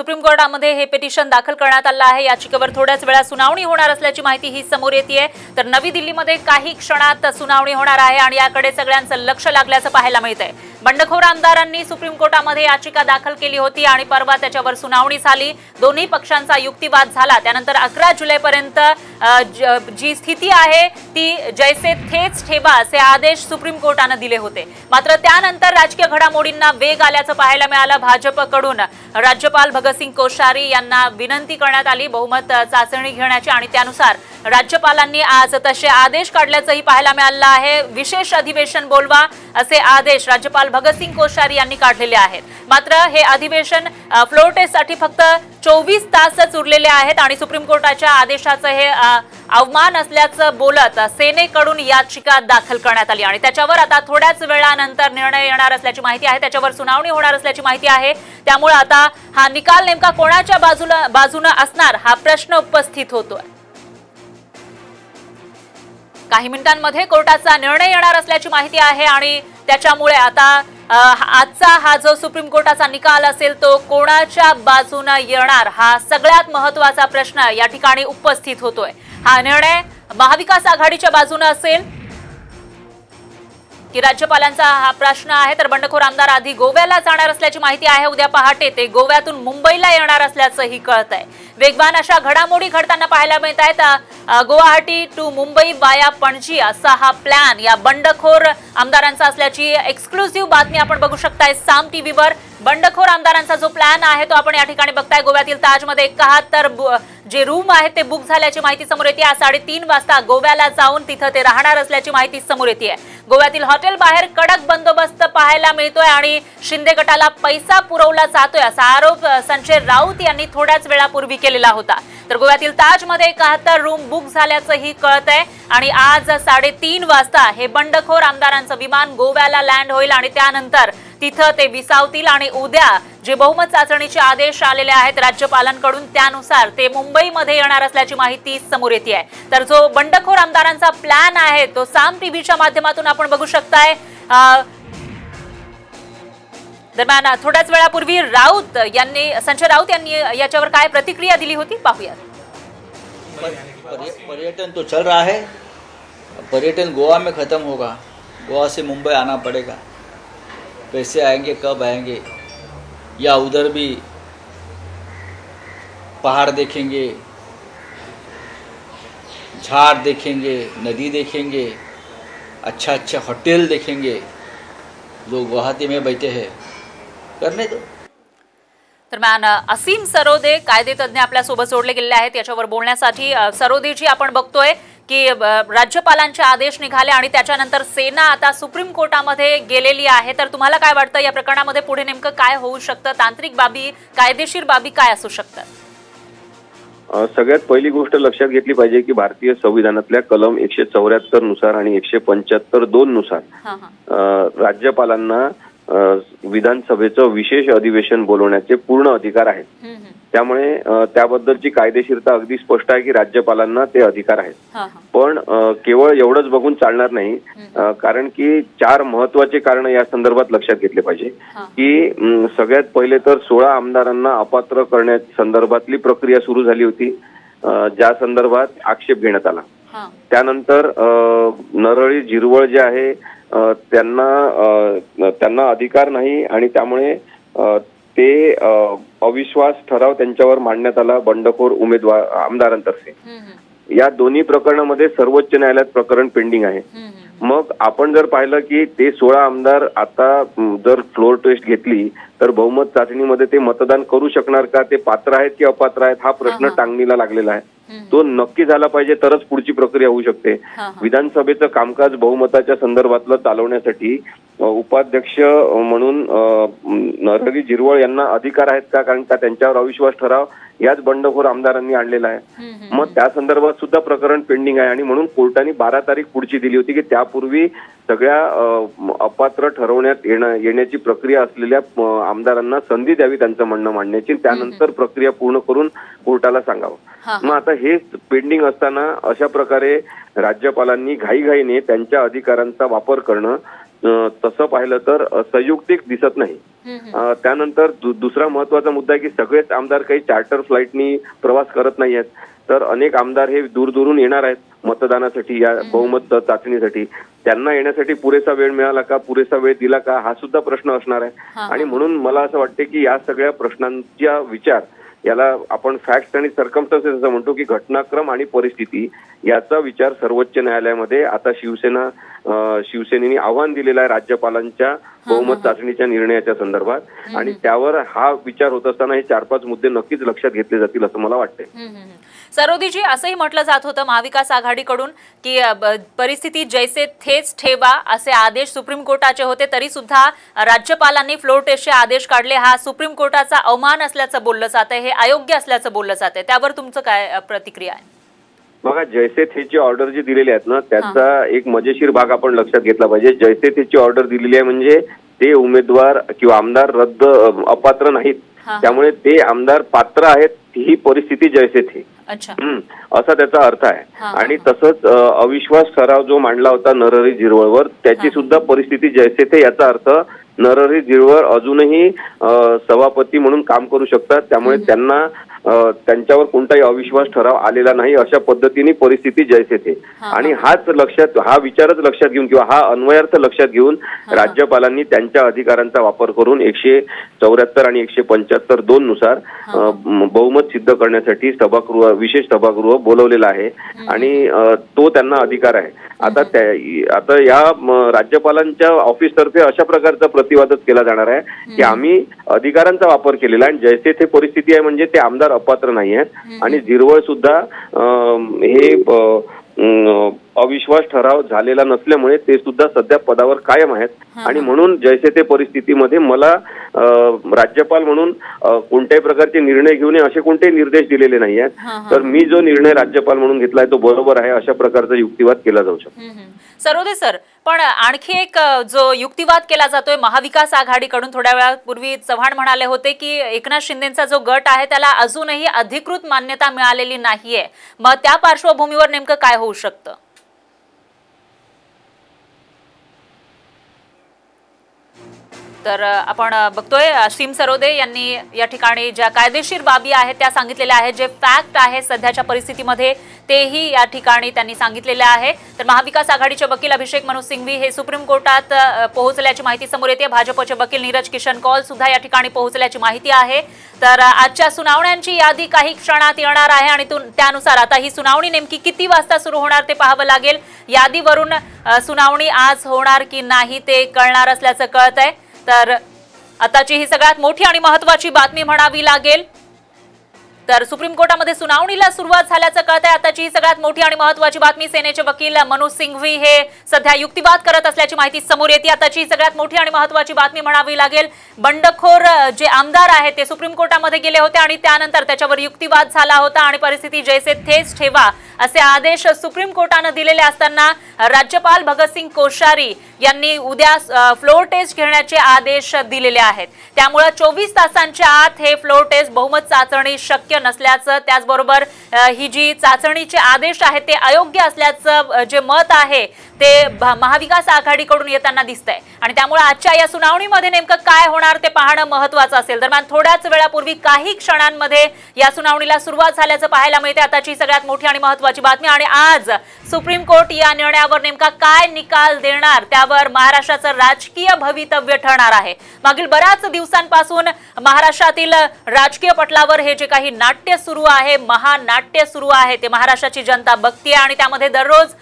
Supreme कोर्टामध्ये हे petition दाखल करण्यात आलं आहे। याचिकेवर थोड्याच वेळात सुनावणी होणार असल्याची माहिती ही समोर येतेय। तर नवी दिल्लीमध्ये काही क्षणात सुनावणी होणार आहे आणि याकडे सगळ्यांचं लक्ष लागल्याचं पाहायला मिळतंय। बंडखोर आमदारांनी सुप्रीम कोर्टामध्ये याचिका दाखल केली होती आणि परवा त्याच्यावर सुनावणी झाली। दोन्ही पक्षांचा युक्तिवाद झाला। त्यानंतर 11 जुलैपर्यंत जी स्थिती आहे ती जैसे थेच ठेवा असे आदेश सुप्रीम कोर्टाने दिले होते। मात्र त्यानंतर राजकीय घडामोडींना वेग आल्याचं पाहायला मिळालं। भाजपकडून राज्यपाल भगतसिंग कोश्यारी यांना विनंती करण्यात आली बहुमत चाचणी घेण्याची आणि त्यानुसार राज्यपालांनी आज तसे आदेश काढल्याचंही पाहायला मिळालं आहे। विशेष अधिवेशन बोलवा असे आदेश राज्यपाल भगतसिंग कोश्यारी यांनी काढलेले आहेत। मात्र हे अधिवेशन फ्लोर टेस्टसाठी फक्त 24 तासच उरलेले आहेत आणि सुप्रीम कोर्टाच्या आदेशाचं हे अवमान असल्याचं बोलत सेनेकडून याचिका दाखल करण्यात आली आणि त्याच्यावर आता थोड्याच वेळानंतर निर्णय येणार असल्याची माहिती आहे। त्याच्यावर सुनावणी होणार असल्याची माहिती आहे। त्यामुळे आता हा निकाल नेमका कोणाच्या बाजूने असणार हा प्रश्न उपस्थित होतोय। काही मिनिटांमध्ये कोर्टाचा निर्णय येणार असल्याची माहिती आहे आणि त्याच्यामुळे आता आजचा हा जो सुप्रीम कोर्टाचा निकाल असेल तो कोणाच्या बाजूने येणार हा सगळ्यात महत्त्वाचा प्रश्न या ठिकाणी उपस्थित होतोय। हा निर्णय महाविकास आघाडीच्या बाजूने असेल की राज्यपालांचा हा प्रश्न आहे। तर बंडखोर आमदार आधी गोव्याला जाणार असल्याची माहिती आहे। उद्या पहाटे ते गोव्यातून मुंबईला येणार असल्याचंही कळतंय। वेगवान अशा घडामोडी घडताना पाहायला मिळत आहेत। गुवाहाटी टू मुंबई वाया पणजी असा हा प्लॅन या बंडखोर आमदारांचा असल्याची एक्सक्लुझिव्ह बातमी आपण बघू शकताय साम टीव्हीवर। बंडखोर आमदारांचा जो प्लॅन आहे तो आपण या ठिकाणी बघताय। गोव्यातील ताजमध्ये 71 जे रूम आहेत ते बुक झाल्याची माहिती समोर येते। 3:30 वाजता गोव्याला जाऊन तिथं ते राहणार असल्याची माहिती समोर येते। गोव्यातील हॉटेल बाहेर कडक बंदोबस्त पाहायला मिळतोय आणि शिंदे गटाला पैसा पुरवला जातोय असा आरोप संजय राऊत यांनी थोड्याच वेळापूर्वी केलेला होता। तर गोव्यातील ताजमध्ये 71 रूम बुक झाल्याचंही कळतंय आणि आज 3:30 वाजता हे बंडखोर आमदारांचं विमान गोव्याला लँड होईल आणि त्यानंतर तिथं ते विसावतील आणि उद्या जे बहुमत चाचणीचे आदेश आलेले आहेत राज्यपालांकडून त्यानुसार ते मुंबईमध्ये येणार असल्याची माहिती समोर येते आहे। तर जो बंडखोर आमदारांचा प्लॅन आहे तो साम टीव्हीच्या माध्यमातून आपण बघू शकताय। दरम्यान थोड्याच वेळापूर्वी संजय राऊत यांनी याच्यावर काय प्रतिक्रिया दिली होती पाहूया। पर्यटन तो चल रहा है, पर्यटन गोवा में खत्म होगा, गोवा से मुंबई आना पड़ेगा। पैसे आएंगे कब आएंगे, या उधर भी पहाड़ देखेंगे, झाड़ देखेंगे, नदी देखेंगे, अच्छा अच्छा होटल देखेंगे। जो गुवाहाटी में बैठे हैं करने दो। दरम्यान असीम सरोदे कायदे तज्ञ आपल्या सोबत जोडले गेलेले आहेत याच्यावर बोलण्यासाठी। सरोदेजी आपण बघतोय की राज्यपालांचे आदेश निघाले आणि त्याच्यानंतर सेना आता सुप्रीम कोर्टामध्ये गेलेली आहे। तर तुम्हाला काय वाटतं या प्रकरणामध्ये पुढे नेमकं काय होऊ शकतं? तांत्रिक बाबी कायदेशीर बाबी काय असू शकतात? सगळ्यात पहिली गोष्ट लक्षात घेतली पाहिजे की भारतीय संविधानातल्या कलम 174 नुसार आणि 175(2) नुसार राज्यपालांना विधानसभेचं विशेष अधिवेशन बोलवण्याचे पूर्ण अधिकार आहेत। त्यामुळे त्याबद्दलची कायदेशीरता अगदी स्पष्ट आहे की राज्यपालांना ते अधिकार आहेत। पण केवळ एवढंच बघून चालणार नाही, कारण की 4 महत्वाचे कारण या संदर्भात लक्षात घेतले पाहिजे की सगळ्यात पहिले तर 16 आमदारांना अपात्र करण्या संदर्भातली प्रक्रिया सुरू झाली होती, ज्या संदर्भात आक्षेप घेण्यात आला। त्यानंतर नरळी झिरवळ जे आहे त्यांना अधिकार नाही आणि त्यामुळे ते अविश्वास ठराव त्यांच्यावर मांडण्यात आला बंडखोर उमेदवार आमदारांतर्फे। या दोन्ही प्रकरणामध्ये सर्वोच्च न्यायालयात प्रकरण पेंडिंग आहे। मग आपण जर पाहिलं की ते 16 आमदार आता जर फ्लोर टेस्ट घेतली तर बहुमत चाचणीमध्ये ते मतदान करू शकणार का, ते पात्र आहेत की अपात्र आहेत हा प्रश्न टांगणीला लागलेला आहे। तो नक्की झाला पाहिजे तरच पुढची प्रक्रिया होऊ शकते। विधानसभेचं कामकाज बहुमताच्या संदर्भातलं चालवण्यासाठी उपाध्यक्ष म्हणून नरहरी झिरवळ यांना अधिकार आहेत का, कारण का त्यांच्यावर अविश्वास ठराव याच बंडखोर आमदारांनी आणलेला आहे। मग त्या संदर्भात सुद्धा प्रकरण पेंडिंग आहे आणि म्हणून कोर्टाने 12 तारीख पुढची दिली होती की त्यापूर्वी सगळ्या अपात्र ठरवण्यात येण्याची प्रक्रिया असलेल्या आमदारांना संधी द्यावी त्यांचं म्हणणं मांडण्याची, त्यानंतर प्रक्रिया पूर्ण करून कोर्टाला सांगावं। मग आता हे पेंडिंग असताना अशा प्रकारे राज्यपालांनी घाईघाईने त्यांच्या अधिकारांचा वापर करणं तसं पाहिलं तर संयुक्तिक दिसत नाही. त्यानंतर दुसरा महत्वाचा मुद्दा आहे की सगळेच आमदार काही चार्टर फ्लाईटनी प्रवास करत नाही आहेत. तर अनेक आमदार हे दूर येणार आहेत मतदानासाठी, या बहुमत चाचणीसाठी. त्यांना येण्यासाठी पुरेसा वेळ मिळाला का, पुरेसा वेळ दिला का, हा सुद्धा प्रश्न असणार आहे. आणि म्हणून मला असं वाटते की या सगळ्या प्रश्नांचा विचार, याला आपण फॅक्ट्स आणि सर्कमस्टन्सेस असं म्हणतो की घटनाक्रम आणि परिस्थिती, याचा विचार सर्वोच्च न्यायालयामध्ये आता शिवसेनेने आव्हान दिलेलं आहे राज्यपालांच्या बहुमत चाचणीच्या निर्णयाच्या संदर्भात. आणि त्यावर हा विचार होत असताना हे 4-5 मुद्दे नक्कीच लक्षात घेतले जातील असं मला वाटतंय. सरोदीजी, असंही म्हटलं जात होतं महाविकास आघाडीकडून की परिस्थिती जैसे थेच ठेवा असे आदेश सुप्रीम कोर्टाचे होते, तरी सुद्धा राज्यपालांनी फ्लोर टेस्टचे आदेश काढले. हा सुप्रीम कोर्टाचा अवमान असल्याचं बोललं जात आहे, हे अयोग्य असल्याचं बोललं जात आहे. त्यावर तुमचं काय प्रतिक्रिया आहे? बघा, जैसे थेची ऑर्डर जी दिलेली आहेत ना, त्याचा एक मजेशीर भाग आपण लक्षात घेतला पाहिजे. जैसे थेची ऑर्डर दिलेली आहे म्हणजे ते उमेदवार किंवा आमदार अपात्र नाहीत, त्यामुळे ते आमदार पात्र आहेत, ही परिस्थिती जैसे थे असा त्याचा अर्थ आहे. आणि तसंच अविश्वास ठराव जो मांडला होता नरहरी झिरवळवर, त्याची सुद्धा परिस्थिती जैसे थे, याचा अर्थ नरहरी झिरवळ अजूनही सभापती म्हणून काम करू शकतात, त्यामुळे त्यांना त्यांच्यावर कोणताही अविश्वास ठराव आलेला नाही, अशा पद्धतीने परिस्थिती जैसे थे. आणि हा विचारच लक्षात घेऊन किंवा हा अन्वयार्थ लक्षात घेऊन राज्यपालांनी त्यांच्या अधिकारांचा वापर करून 174 आणि 175(2) नुसार बहुमत सिद्ध करण्यासाठी विशेष सभागृह बोलवलेला आहे आणि तो त्यांना अधिकार आहे. आता या राज्यपालांच्या ऑफिस तर्फे अशा प्रकारचा प्रतिवादच केला जाणार आहे की आम्ही अधिकारांचा वापर केलेला आहे, जैसे ते परिस्थिती आहे म्हणजे ते आमदार अपात्र नाही आहेत. आणि झिरवळ सुद्धा हे अविश्वास ठराव झालेला नसल्यामुळे ते सुद्धा सध्या पदावर कायम आहेत. आणि म्हणून जैसे ते परिस्थितीमध्ये मला राज्यपाल म्हणून कोणत्याही प्रकारचे निर्णय घेऊ नये असे कोणतेही निर्देश दिलेले नाही आहेत. तर मी जो निर्णय राज्यपाल म्हणून घेतलाय तो बरोबर आहे, अशा प्रकारचा युक्तिवाद केला जाऊ शकतो. सरोदे सर, पण आणखी एक जो युक्तिवाद केला जातोय महाविकास आघाडीकडून, थोड्या वेळापूर्वी चव्हाण म्हणाले होते की एकनाथ शिंदेचा जो गट आहे त्याला अजूनही अधिकृत मान्यता मिळालेली नाहीये. मग त्या पार्श्वभूमीवर नेमकं काय होऊ शकतं? तर आपण बघतोय सीम सरोदे यांनी या ठिकाणी ज्या कायदेशीर बाबी आहेत त्या सांगितलेल्या आहेत, जे फॅक्ट आहे सध्याच्या परिस्थितीमध्ये तेही या ठिकाणी त्यांनी सांगितलेले आहे. तर महाविकास आघाडीचे वकील अभिषेक मनू सिंघवी हे सुप्रीम कोर्टात पोहोचल्याची माहिती समोर येते. भाजपचे वकील नीरज किशन कौल सुद्धा या ठिकाणी पोहोचल्याची माहिती आहे. तर आजच्या सुनावण्यांची यादी काही क्षणात येणार आहे आणि त्यानुसार आता ही सुनावणी नेमकी किती वाजता सुरू होणार ते पाहावं लागेल. यादीवरून सुनावणी आज होणार की नाही ते कळणार असल्याचं कळत आहे. तर आताची ही सगळ्यात मोठी आणि महत्त्वाची बातमी म्हणावी लागेल. तर सुप्रीम कोर्टामध्ये सुनावणीला सुरुवात झाल्याचं कळत आहे. आताची ही सगळ्यात मोठी आणि महत्त्वाची बातमी. सेनेचे वकील मनोज सिंघवी हे सध्या युक्तिवाद करत असल्याची माहिती समोर येते. आताची सगळ्यात मोठी आणि महत्त्वाची बातमी म्हणावी लागेल. बंडखोर जे आमदार आहेत ते सुप्रीम कोर्टामध्ये गेले होते आणि त्यानंतर त्याच्यावर युक्तिवाद झाला होता आणि परिस्थिती जैसे थेच ठेवा असे आदेश सुप्रीम कोर्टाने दिलेले असताना राज्यपाल भगतसिंग कोश्यारी यांनी उद्या फ्लोर टेस्ट घेण्याचे आदेश दिलेले आहेत. त्यामुळे 24 तासांच्या आत हे फ्लोर टेस्ट बहुमत चाचणी शक्य नसल्याचं, त्याचबरोबर ही जी चाचणीचे आदेश आहेत ते अयोग्य असल्याचं जे मत आहे ते महाविकास आघाडीकडून येताना दिसतंय. आणि त्यामुळे आजच्या या सुनावणीमध्ये नेमकं काय होणार ते पाहणं महत्त्वाचं असेल. दरम्यान थोड्याच वेळापूर्वी काही क्षणांमध्ये या सुनावणीला सुरुवात झाल्याचं पाहायला मिळते. आताची सगळ्यात मोठी आणि महत्त्वाची बातमी. आणि आज सुप्रीम कोर्ट या निर्णयावर नेमका काय निकाल देणार त्यावर महाराष्ट्राचं राजकीय भवितव्य ठरणार आहे. मागील बऱ्याच दिवसांपासून महाराष्ट्रातील राजकीय पटलावर हे जे काही नाट्य सुरू आहे, महानाट्य सुरू आहे, ते महाराष्ट्राची जनता बघतीये आणि त्यामध्ये दररोज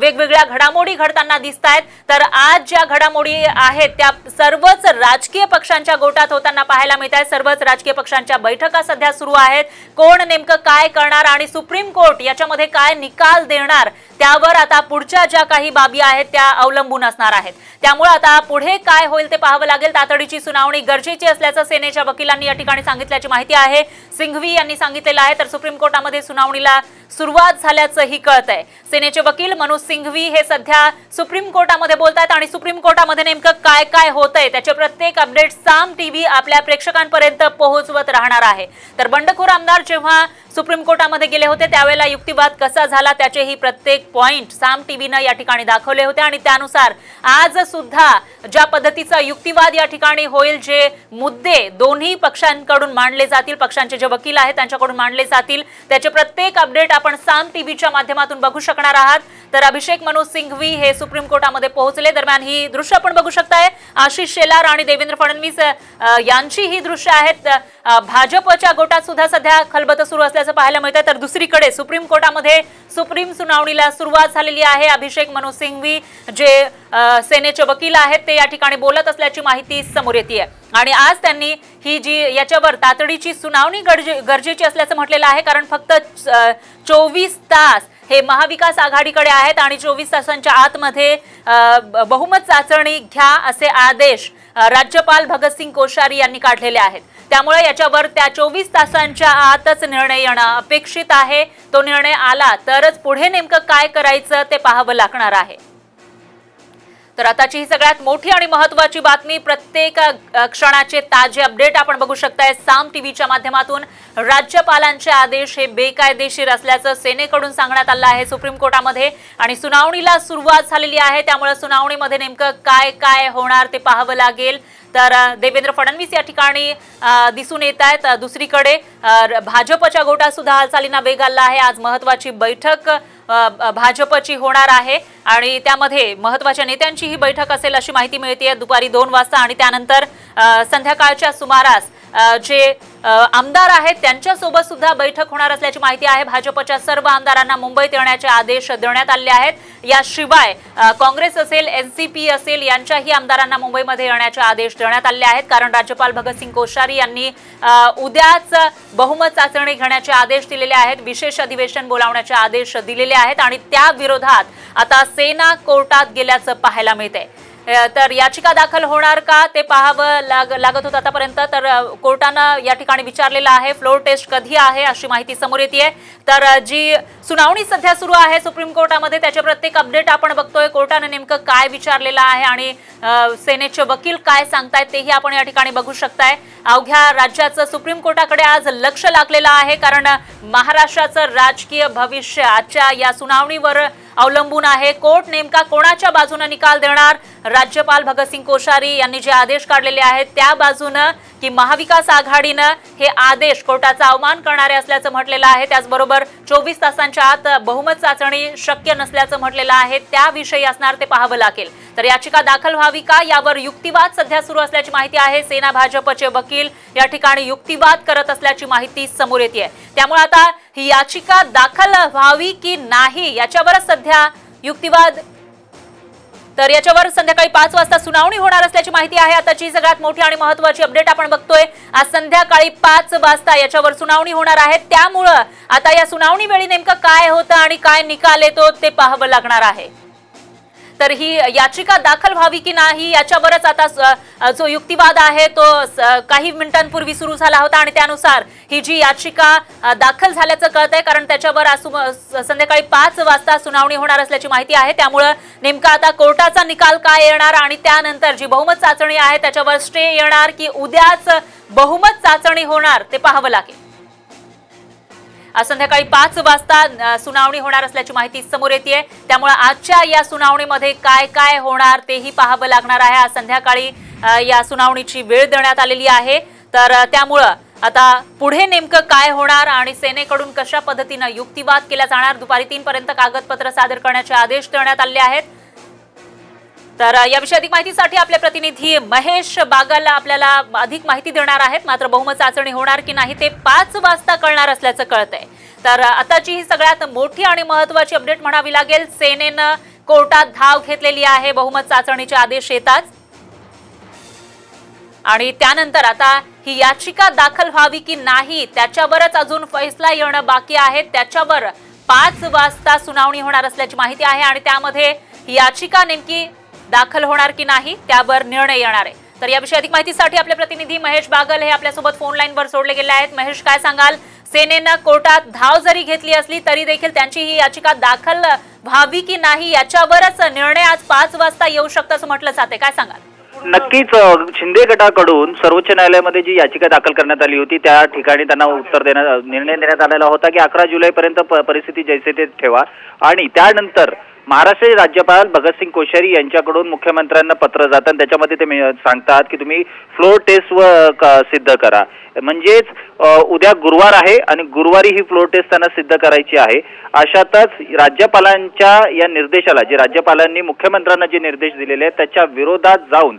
वेगवेगळ्या घडामोडी घडताना दिसत आहेत. तर आज ज्या घडामोडी आहेत त्या सर्वच राजकीय पक्षांच्या गोटात होताना पाहायला मिळत आहेत. सर्वच राजकीय पक्षांच्या बैठका सध्या सुरू आहेत. कोण नेमकं काय करणार आणि सुप्रीम कोर्ट याच्यामध्ये काय निकाल देणार त्यावर आता पुढच्या ज्या काही बाबी आहेत त्या अवलंबून असणार आहेत. त्यामुळे आता पुढे काय होईल ते पाहावं लागेल. तातडीची सुनावणी गरजेची असल्याचं सेनेच्या वकिलांनी या ठिकाणी सांगितल्याची माहिती आहे. सिंघवी यांनी सांगितलेलं आहे. तर सुप्रीम कोर्टामध्ये सुनावणीला सुरुवात झाल्याचंही कळतंय। सेनेचे वकील मनोज सिंघवी हे सध्या सुप्रीम कोर्टामध्ये बोलतायत आणि सुप्रीम कोर्टामध्ये नेमकं काय काय होतंय त्याचे प्रत्येक अपडेट साम टीव्ही आपल्या प्रेक्षकांपर्यंत पोहोचवत राहणार आहे। तर बंडखोर आमदार जेव्हा सुप्रीम कोर्टामध्ये गेले होते त्यावेळेला युक्तिवाद कसा झाला त्याचेही प्रत्येक पॉइंट साम टीव्हीने या ठिकाणी दाखवले होते आणि त्यानुसार आज सुद्धा ज्या पद्धतीचा युक्तिवाद या ठिकाणी होईल, जे मुद्दे दोन्ही पक्षांकडून मांडले जातील, पक्षांचे जे वकील आहेत त्यांच्याकडून मांडले जातील, त्याचे प्रत्येक अपडेट आपण साम टीव्हीच्या माध्यमातून बघू शकणार आहात। तर अभिषेक मनोज सिंघवी हे सुप्रीम कोर्टामध्ये पोहोचले। दरम्यान ही दृश्य आपण बघू शकताय, आशिष शेलार आणि देवेंद्र फडणवीस यांची ही दृश्य आहेत। भाजपच्या गोटात सुद्धा सध्या खलबत सुरू असल्याचं पाहायला मिळतंय। तर दुसरीकडे सुप्रीम कोर्टामध्ये सुप्रीम सुनावणीला सुरुवात झालेली आहे। अभिषेक मनोज सिंघवी जे सेनेचे वकील आहेत ते या ठिकाणी बोलत असल्याची माहिती समोर येते आणि आज त्यांनी ही जी याच्यावर तातडीची सुनावणी गरजेची असल्याचं म्हटलेलं आहे, कारण फक्त 24 तास हे महाविकास आघाडीकडे आहेत आणि 24 तासांच्या आतमध्ये बहुमत चाचणी घ्या असे आदेश राज्यपाल भगतसिंग कोश्यारी यांनी काढलेले आहेत। त्यामुळे याच्यावर त्या 24 तासांच्या आतच निर्णय येणं अपेक्षित आहे। तो निर्णय आला तरच पुढे नेमकं काय करायचं ते पाहावं लागणार आहे। तर आताची ही सगळ्यात मोठी आणि महत्त्वाची बातमी, प्रत्येक क्षणाचे ताजे अपडेट आपण बघू शकताय साम टीव्हीच्या माध्यमातून। राज्यपालांचे आदेश हे बेकायदेशीर असल्याचं सेनेकडून सांगण्यात आलं आहे सुप्रीम कोर्टामध्ये आणि सुनावणीला सुरुवात झालेली आहे। त्यामुळे सुनावणीमध्ये नेमकं काय काय होणार ते पाहावं लागेल। तर देवेंद्र फडणवीस या ठिकाणी दिसून येत आहेत। दुसरीकडे भाजपच्या गोटात सुद्धा हालचालींना वेग आला आहे। आज महत्त्वाची बैठक भाजपची होणार आहे आणि त्यामध्ये महत्त्वाच्या नेत्यांची ही बैठक असेल अशी माहिती मिळते दुपारी 2 वाजता आणि त्यानंतर संध्याकाळच्या सुमारास जे आमदार आहेत त्यांच्यासोबत सुद्धा बैठक होणार असल्याची माहिती आहे। भाजपच्या सर्व आमदारांना मुंबईत येण्याचे आदेश देण्यात आले आहेत। याशिवाय काँग्रेस असेल, एनसीपी असेल यांच्याही आमदारांना मुंबईमध्ये येण्याचे आदेश देण्यात आले आहेत, कारण राज्यपाल भगतसिंग कोश्यारी यांनी उद्याच बहुमत चाचणी घेण्याचे आदेश दिलेले आहेत, विशेष अधिवेशन बोलावण्याचे आदेश दिलेले आहेत आणि त्या विरोधात आता सेना कोर्टात गेल्याचं पाहायला मिळतंय। तर याचिका दाखल होणार का ते पाहावं लागत होतं आतापर्यंत। तर कोर्टानं या ठिकाणी विचारलेलं आहे फ्लोर टेस्ट कधी आहे अशी माहिती समोर येते। तर जी सुनावणी सध्या सुरू आहे सुप्रीम कोर्टामध्ये त्याचे प्रत्येक अपडेट आपण बघतोय। कोर्टाने नेमकं काय विचारलेलं आहे आणि सेनेचे वकील काय सांगतायत तेही आपण या ठिकाणी बघू शकताय। अवघ्या राज्याचं सुप्रीम कोर्टाकडे आज लक्ष लागलेलं आहे, कारण महाराष्ट्राचं राजकीय भविष्य आजच्या या सुनावणीवर अवलंबून आहे। कोर्ट नेमका कोणाच्या बाजूने निकाल देणार, राज्यपाल भगतसिंग कोश्यारी यांनी जे आदेश काढलेले आहेत त्या बाजूने की महाविकास आघाडीने हे आदेश कोर्टाचा अवमान करणारे असल्याचं म्हटलेलं आहे। त्याचबरोबर 24 तासांच्या आत बहुमत चाचणी शक्य नसल्याचं म्हटलेलं आहे, त्याविषयी असणार ते पाहावं लागेल। तर याचिका दाखल व्हावी का यावर युक्तिवाद सध्या सुरू असल्याची माहिती आहे। सेना भाजपचे वकील या ठिकाणी युक्तिवाद करत असल्याची माहिती समोर येते। त्यामुळे आता ही याचिका दाखल व्हावी की नाही याच्यावरच सध्या युक्तिवाद। तर याच्यावर संध्याकाळी 5 वाजता सुनावणी होणार असल्याची माहिती आहे। आताची सगळ्यात मोठी आणि महत्त्वाची अपडेट आपण बघतोय, आज संध्याकाळी 5 वाजता याच्यावर सुनावणी होणार आहे। त्यामुळे आता या सुनावणी वेळी नेमकं काय होतं आणि काय निकाल येतो ते पाहावं लागणार आहे। तर ही याचिका दाखल व्हावी की नाही याच्यावरच आता जो युक्तिवाद आहे तो काही मिनिटांपूर्वी सुरू झाला होता आणि त्यानुसार ही जी याचिका दाखल झाल्याचं कळतंय, कारण त्याच्यावर संध्याकाळी 5 वाजता सुनावणी होणार असल्याची माहिती आहे। त्यामुळे नेमका आता कोर्टाचा निकाल काय येणार आणि त्यानंतर जी बहुमत चाचणी आहे त्याच्यावर स्टे येणार की उद्याच बहुमत चाचणी होणार ते पाहावं लागेल। आज संध्याकाळी 5 वाजता सुनावणी होणार असल्याची माहिती समोर येते। त्यामुळे आजच्या या सुनावणीमध्ये काय काय होणार तेही पाहावं लागणार आहे। आज संध्याकाळी या सुनावणीची वेळ देण्यात आलेली आहे। तर त्यामुळे आता पुढे नेमकं काय होणार आणि सेनेकडून कशा पद्धतीने युक्तिवाद केला जाणार, दुपारी 3 पर्यंत कागदपत्र सादर करण्याचे आदेश देण्यात आले आहेत। तर याविषयी अधिक माहितीसाठी आपले प्रतिनिधी महेश बागल आपल्याला अधिक माहिती देणार आहेत। मात्र बहुमत चाचणी होणार की नाही ते 5 वाजता कळणार असल्याचं कळतंय। तर आताची ही सगळ्यात मोठी आणि महत्त्वाची अपडेट म्हणावी लागेल, सेनेनं कोर्टात धाव घेतलेली आहे बहुमत चाचणीचे आदेश येताच आणि त्यानंतर आता ही याचिका दाखल व्हावी की नाही त्याच्यावरच अजून फैसला येणं बाकी आहे। त्याच्यावर 5 वाजता सुनावणी होणार असल्याची माहिती आहे आणि त्यामध्ये ही याचिका नेमकी दाखल होणार की नाही त्यावर निर्णय येणार आहे। तर याविषयी अधिक माहितीसाठी आपले प्रतिनिधी महेश बागल हे आपल्यासोबत फोन लाईनवर जोडले गेले आहेत। महेश, काय सांगाल, सेनेनं कोर्टात धाव जरी घेतली असली तरी देखील त्यांची ही याचिका दाखल व्हावी की नाही याच्यावरच निर्णय आज 5 वाजता येऊ शकतो असं म्हटलं जाते. काय सांगाल? नक्कीच शिंदे गटाकडून सर्वोच्च न्यायालयामध्ये जी याचिका दाखल करण्यात आली होती त्या ठिकाणी त्यांना निर्णय देण्यात आलेला होता की 11 जुलैपर्यंत परिस्थिती जैसे ते ठेवा आणि त्यानंतर महाराष्ट्राचे राज्यपाल भगतसिंग कोश्यारी यांच्याकडून मुख्यमंत्र्यांना पत्र जातं. त्याच्यामध्ये ते सांगतात की तुम्ही फ्लोर टेस्ट सिद्ध करा. म्हणजेच उद्या गुरुवार आहे आणि गुरुवारी ही फ्लोर टेस्ट त्यांना सिद्ध करायची आहे. अशातच राज्यपालांच्या या निर्देशाला जे राज्यपालांनी मुख्यमंत्र्यांना जे निर्देश दिलेले आहेत त्याच्या विरोधात जाऊन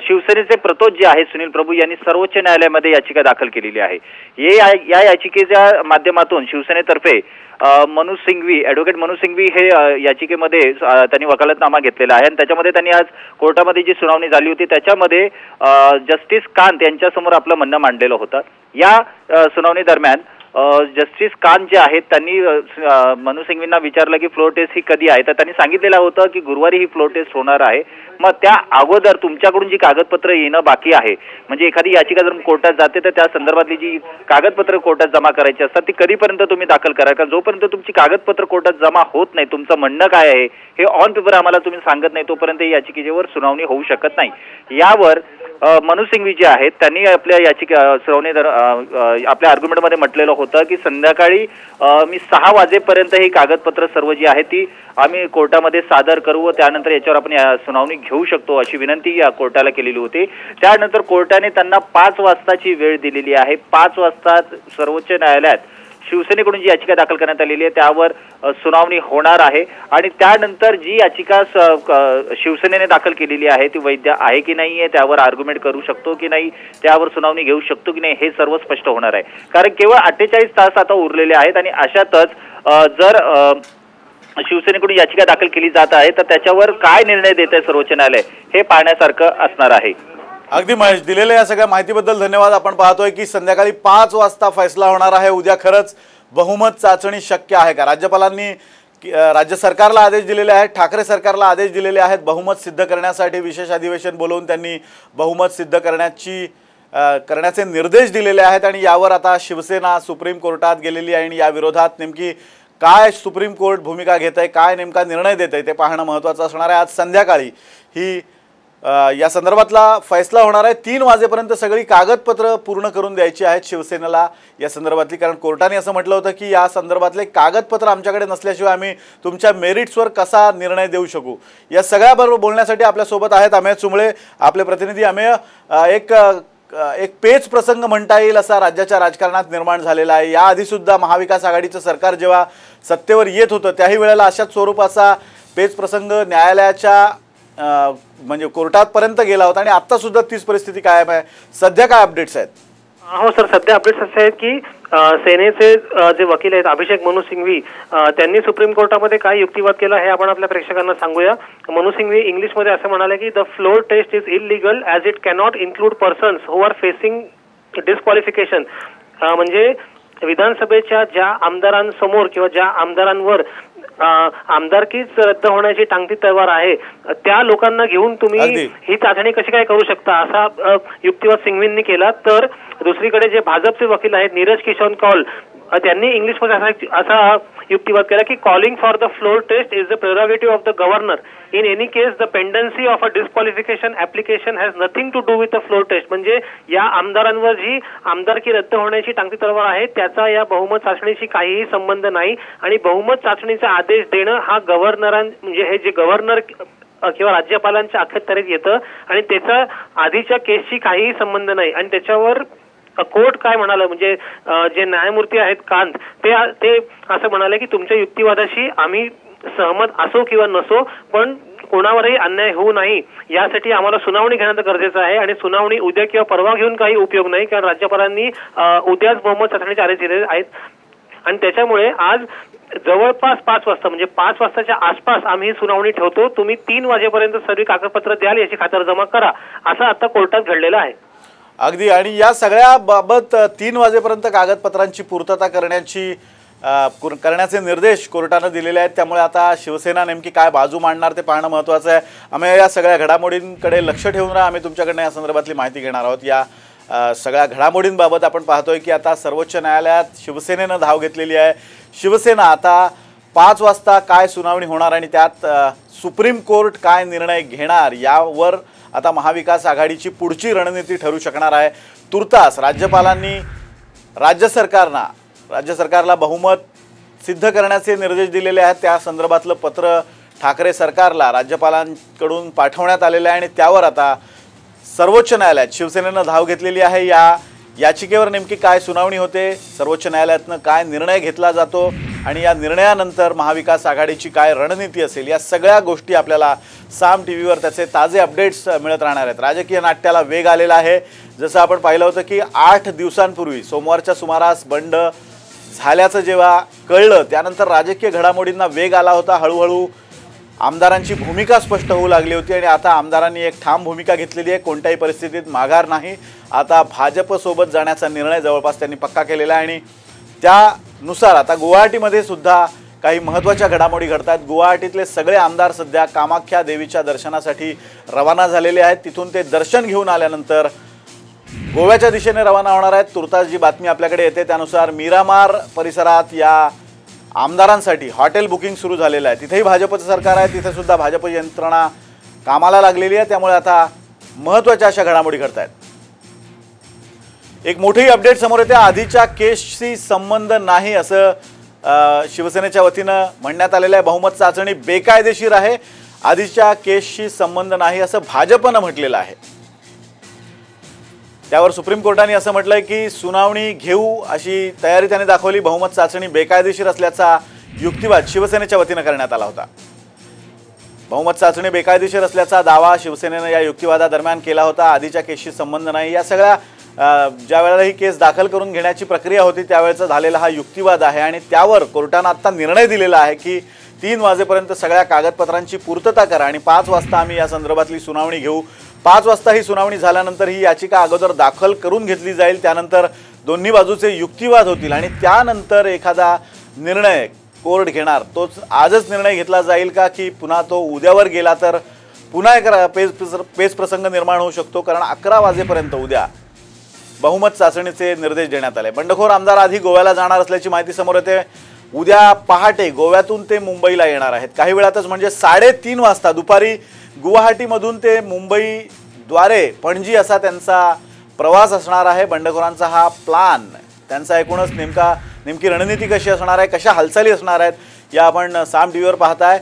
शिवसेनेचे प्रतोद जे आहेत सुनील प्रभू यांनी सर्वोच्च न्यायालयामध्ये याचिका दाखल केलेली आहे. या याचिकेच्या माध्यमातून शिवसेनेतर्फे मनोज सिंघवी ॲडव्होकेट मनोज सिंघवी हे याचिकेमध्ये त्यांनी वकालतनामा घेतलेला आहे आणि त्याच्यामध्ये त्यांनी आज कोर्टामध्ये जी सुनावणी झाली होती त्याच्यामध्ये जस्टिस कांत यांच्यासमोर आपलं म्हणणं मांडलेलं होतं. या सुनावणी दरम्यान जस्टिस कांत जे आहेत त्यांनी मनोज सिंघवींना विचारलं की फ्लोर टेस्ट ही कधी आहे तर त्यांनी सांगितलेलं होतं की गुरुवारी ही फ्लोर टेस्ट होणार आहे. मग त्या अगोदर तुमच्याकडून जी कागदपत्र येणं बाकी आहे म्हणजे एखादी याचिका जर कोर्टात जाते तर त्या संदर्भातली जी कागदपत्र कोर्टात जमा करायची असतात ती कधीपर्यंत तुम्ही दाखल करा. कारण जोपर्यंत तुमची कागदपत्र कोर्टात जमा होत नाही तुमचं म्हणणं काय आहे हे ऑन पेपर आम्हाला तुम्ही सांगत नाही तोपर्यंत या याचिकेवर सुनावणी होऊ शकत नाही. यावर मनोज सिंघवी जे आहेत त्यांनी आपल्या याचिका सुनावणी आपल्या आर्ग्युमेंटमध्ये म्हटलेलं होतं की संध्याकाळी मी 6 वाजेपर्यंत ही कागदपत्र सर्व जी आहे ती आम्ही कोर्टामध्ये सादर करू व त्यानंतर याच्यावर आपण सुनावणी घेऊ शकतो अशी विनंती या कोर्टाला केलेली होती. त्यानंतर कोर्टाने त्यांना 5 वाजताची वेळ दिलेली आहे. 5 वाजता सर्वोच्च न्यायालयात शिवसेनेकडून जी याचिका दाखल करण्यात आलेली आहे त्यावर सुनावणी होणार आहे आणि त्यानंतर जी याचिका शिवसेनेने दाखल केलेली आहे ती वैध आहे की नाही आहे त्यावर आर्ग्युमेंट करू शकतो की नाही त्यावर सुनावणी घेऊ शकतो की नाही हे सर्व स्पष्ट होणार आहे. कारण केवळ 48 तास आता उरलेले आहेत आणि अशातच जर शिवसेनेकडून याचिका दाखल केली जात आहे तर त्याच्यावर काय निर्णय देत आहे सर्वोच्च न्यायालय हे पाहण्यासारखं असणार आहे. अगदी महेश, दिलेल्या या सगळ्या माहितीबद्दल धन्यवाद. आपण पाहतोय की संध्याकाळी 5 वाजता फैसला होणार आहे. उद्या खरंच बहुमत चाचणी शक्य आहे का? राज्यपालांनी राज्य सरकारला आदेश दिलेले आहेत, ठाकरे सरकारला आदेश दिलेले आहेत बहुमत सिद्ध करण्यासाठी विशेष अधिवेशन बोलवून त्यांनी बहुमत सिद्ध करण्याचे निर्देश दिलेले आहेत आणि यावर आता शिवसेना सुप्रीम कोर्टात गेलेली आहे आणि या विरोधात नेमकी काय सुप्रीम कोर्ट भूमिका घेत आहे, काय नेमका निर्णय देत आहे ते पाहणं महत्त्वाचं असणार आहे. आज संध्याकाळी ही या संदर्भातला फैसला होणार आहे. 3 वाजेपर्यंत सगळी कागदपत्र पूर्ण करून द्यायची आहेत शिवसेनेला या संदर्भातली. कारण कोर्टाने असं म्हटलं होतं की या संदर्भातले कागदपत्र आमच्याकडे नसल्याशिवाय आम्ही तुमच्या मेरिट्सवर कसा निर्णय देऊ शकू. या सगळ्याबरोबर बोलण्यासाठी आपल्यासोबत आहेत अमेय चुंबळे, आपले प्रतिनिधी. अमेय, एक पेच प्रसंग म्हणता येईल असा राज्याच्या राजकारणात निर्माण झालेला आहे. याआधी सुद्धा महाविकास आघाडीचं सरकार जेव्हा सत्तेवर येत होतं त्याही वेळेला अशाच स्वरूपाचा पेच प्रसंग न्यायालयाच्या म्हणजे कोर्टापर्यंत गेला होता आणि आता सुद्धा तीच परिस्थिती कायम आहे. सध्या काय अपडेट्स आहेत? हो सर, सध्या अपडेट्स असे आहेत की सेनेचे जे वकील आहेत अभिषेक मनोज सिंघवी त्यांनी सुप्रीम कोर्टामध्ये काय युक्तिवाद केला हे आपण आपल्या प्रेक्षकांना सांगूया. मनोज सिंघवी इंग्लिशमध्ये असं म्हणाले की the floor test is illegal as it cannot include persons who are facing disqualification. म्हणजे विधानसभेच्या ज्या आमदारांसमोर किंवा ज्या आमदारांवर आमदारकीच रद्द होण्याची टांगती तलवार आहे त्या लोकांना घेऊन तुम्ही ही चाचणी कशी काय करू शकता असा युक्तिवाद सिंघवींनी केला. तर दुसरीकडे जे भाजपचे वकील आहेत नीरज किशन कौल त्यांनी इंग्लिशमध्ये असा युक्तिवाद केला की calling for the floor test is the prerogative of the governor. In any case the pendency of a disqualification application has nothing to do with the floor test. म्हणजे या आमदारांवर जी आमदारकी रद्द होण्याची टांगती तलवार आहे त्याचा या बहुमत चाचणीशी काहीही संबंध नाही आणि बहुमत चाचणीचा आदेश देणं हा म्हणजे हे जे गव्हर्नर किंवा राज्यपालांच्या अखत्यारीत येतं आणि त्याचा आधीच्या केसशी काहीही संबंध नाही. आणि त्याच्यावर कोर्ट काय म्हणालं म्हणजे जे न्यायमूर्ती आहेत कांत ते असं म्हणाले की तुमच्या युक्तिवादाशी आम्ही सहमत असो किंवा नसो पण कोणावरही अन्याय होऊ नये यासाठी आम्हाला सुनावणी घेणं गरजेचं आहे आणि सुनावणी उद्या किंवा परवा घेऊन काही उपयोग नाही कारण राज्यपालांनी उद्याच बहुमत चाचणीचे आदेश दिलेले आहेत. आणि त्याच्यामुळे आज जवळपास 5 वाजता म्हणजे 5 वाजताच्या आसपास आम्ही सुनावणी ठेवतो. तुम्ही 3 वाजेपर्यंत सर्व कागदपत्र द्याल याची खातरजमा करा असं आता कोर्टात घडलेलं आहे. अगदी. आणि या सगळ्या बाबत 3 वाजेपर्यंत कागदपत्रांची पूर्तता करण्याचे निर्देश कोर्टाने दिलेले आहेत. त्यामुळे आता शिवसेना नेमकी काय बाजू मांडणार ते पाहणं महत्त्वाचं आहे. आम्ही या सगळ्या घडामोडींकडे लक्ष ठेवून आम्ही तुमच्याकडनं या संदर्भातली माहिती घेणार आहोत. या सगळ्या घडामोडींबाबत आपण पाहतोय की आता सर्वोच्च न्यायालयात शिवसेनेनं धाव घेतलेली आहे। शिवसेना आता 5 वाजता काय सुनावणी होणार आणि त्यात सुप्रीम कोर्ट काय निर्णय घेणार यावर आता महाविकास आघाडीची पुढची रणनीती ठरू शकणार आहे। तुर्तास राज्यपालांनी राज्य सरकारला बहुमत सिद्ध करण्याचे निर्देश दिलेले आहेत। त्या संदर्भातलं पत्र ठाकरे सरकारला राज्यपालांकडून पाठवण्यात आलेलं आहे आणि त्यावर आता सर्वोच्च न्यायालयात शिवसेनेनं धाव घेतलेली आहे। या याचिकेवर नेमकी काय सुनावणी होते, सर्वोच्च न्यायालयातनं काय निर्णय घेतला जातो आणि या निर्णयानंतर महाविकास आघाडीची काय रणनीती असेल, या सगळ्या गोष्टी आपल्याला साम टीव्हीवर त्याचे ताजे अपडेट्स मिळत राहणार आहेत। राजकीय नाट्याला वेग आलेला आहे। जसं आपण पाहिलं होतं की 8 दिवसांपूर्वी सोमवारच्या सुमारास बंड झाल्याचं जेव्हा कळलं त्यानंतर राजकीय घडामोडींना वेग आला होता। हळूहळू आमदारांची भूमिका स्पष्ट होऊ लागली होती आणि आता आमदारांनी एक ठाम भूमिका घेतलेली आहे। कोणत्याही परिस्थितीत माघार नाही। आता भाजपसोबत जाण्याचा निर्णय जवळपास त्यांनी पक्का केलेला आहे आणि त्यानुसार आता गुवाहाटीमध्ये सुद्धा काही महत्त्वाच्या घडामोडी घडतात। गुवाहाटीतले सगळे आमदार सध्या कामाख्या देवीच्या दर्शनासाठी रवाना झालेले आहेत। तिथून ते दर्शन घेऊन आल्यानंतर गोव्याच्या दिशेने रवाना होणार आहेत। तुर्तास जी बातमी आपल्याकडे येते त्यानुसार मिरामार परिसरात या आमदारांसाठी हॉटेल बुकिंग सुरू झालेलं आहे। तिथेही भाजपचं सरकार आहे, तिथे सुद्धा भाजप यंत्रणा कामाला लागलेली आहे। त्यामुळे आता महत्त्वाच्या अशा घडामोडी घडत आहेत। एक मोठी अपडेट समोर येते। आधीच्या केसशी संबंध नाही असं शिवसेनेच्या वतीनं म्हणण्यात आलेलं आहे। बहुमत चाचणी बेकायदेशीर आहे, आधीच्या केसशी संबंध नाही असं भाजपनं म्हटलेलं आहे। त्यावर सुप्रीम कोर्टाने असं म्हटलंय की सुनावणी घेऊ अशी तयारी त्याने दाखवली। बहुमत चाचणी बेकायदेशीर असल्याचा युक्तिवाद शिवसेनेच्या वतीनं करण्यात आला होता। बहुमत चाचणी बेकायदेशीर असल्याचा दावा शिवसेनेनं या युक्तिवादादरम्यान केला होता। आधीच्या केसशी संबंध नाही, या सगळ्या ज्या वेळेला ही केस दाखल करून घेण्याची प्रक्रिया होती त्यावेळेचा झालेला हा युक्तिवाद आहे आणि त्यावर कोर्टानं आता निर्णय दिलेला आहे की 3 वाजेपर्यंत सगळ्या कागदपत्रांची पूर्तता करा आणि 5 वाजता आम्ही या संदर्भातली सुनावणी घेऊ। 5 वाजता ही सुनावणी झाल्यानंतर ही याचिका अगोदर दाखल करून घेतली जाईल, त्यानंतर दोन्ही बाजूचे युक्तिवाद होतील आणि त्यानंतर एखादा निर्णय कोर्ट घेणार। तोच आजच निर्णय घेतला जाईल का की पुन्हा तो उद्यावर गेला तर पुन्हा एक पेच प्रसंग निर्माण होऊ शकतो, कारण 11 वाजेपर्यंत उद्या बहुमत चाचणीचे निर्देश देण्यात आले। बंडखोर आमदार आधी गोव्याला जाणार असल्याची माहिती समोर येते। उद्या पहाटे गोव्यातून ते मुंबईला येणार आहेत। काही वेळातच म्हणजे 3:30 वाजता दुपारी गुवाहाटीमधून ते मुंबईद्वारे पणजी असा त्यांचा प्रवास असणार आहे। बंडखोरांचा हा प्लान, त्यांचा एकूणच नेमकी रणनीती कशी असणार आहे, कशा हालचाली असणार आहेत या आपण साम टीव्हीवर पाहताय।